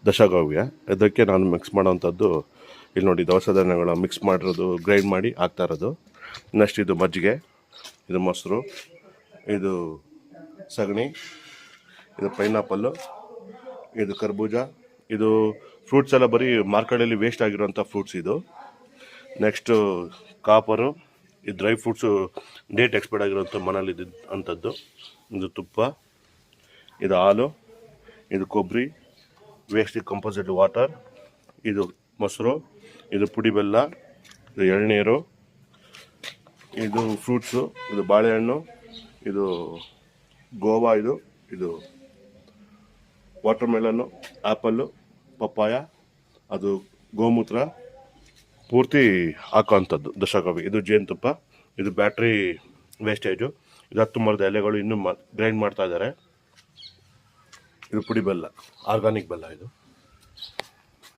ದಶಗವ್ಯ. ಇದಕ್ಕೆ ನಾನು ಮಿಕ್ಸ್ ಮಾಡೋವಂಥದ್ದು ಇಲ್ಲಿ ನೋಡಿ, ದವಸ ಧಾನ್ಯಗಳ ಮಿಕ್ಸ್ ಮಾಡಿರೋದು, ಗ್ರೈಂಡ್ ಮಾಡಿ ಹಾಕ್ತಾ ಇರೋದು. ನೆಕ್ಸ್ಟ್ ಇದು ಮಜ್ಜಿಗೆ, ಇದು ಮೊಸರು, ಇದು ಸಗಣಿ, ಇದು ಪೈನಾಪಲ್ಲು, ಇದು ಕರ್ಬೂಜ. ಇದು ಫ್ರೂಟ್ಸ್ ಎಲ್ಲ ಬರೀ ಮಾರ್ಕೆಟಲ್ಲಿ ವೇಸ್ಟ್ ಆಗಿರೋಂಥ ಫ್ರೂಟ್ಸ್ ಇದು. ನೆಕ್ಸ್ಟು ಕಾಪರು, ಇದು ಡ್ರೈ ಫ್ರೂಟ್ಸು ಡೇಟ್ ಎಕ್ಸ್ಪೈರ್ಡ್ ಆಗಿರೋಂಥ ಮನೇಲಿ ಅಂಥದ್ದು. ಇದು ತುಪ್ಪ, ಇದು ಹಾಲು, ಇದು ಕೊಬ್ಬರಿ, ವೇಸ್ಟ್ ಕಂಪೋಸಿಟ್ ವಾಟರ್, ಇದು ಮೊಸರು, ಇದು ಪುಡಿ ಬೆಲ್ಲ, ಇದು ಎಳ್ನೀರು, ಇದು ಫ್ರೂಟ್ಸು, ಇದು ಬಾಳೆಹಣ್ಣು, ಇದು ಗೋವಾ, ಇದು ವಾಟರ್ ಮೆಲನ್ನು, ಆ್ಯಪಲ್ಲು, ಪಪ್ಪಾಯ, ಅದು ಗೋಮೂತ್ರ ಪೂರ್ತಿ ಹಾಕೋವಂಥದ್ದು ದಶಗವ್ಯ. ಇದು ಜೇನುತುಪ್ಪ, ಇದು ಬ್ಯಾಟ್ರಿ ವೇಸ್ಟೇಜು, ಇದು 10 ಮರದ ಎಲೆಗಳು ಇನ್ನೂ ಗ್ರೈಂಡ್ ಮಾಡ್ತಾ ಇದ್ದಾರೆ. ಇದು ಪುಡಿ ಬೆಲ್ಲ, ಆರ್ಗಾನಿಕ್ ಬೆಲ್ಲ ಇದು.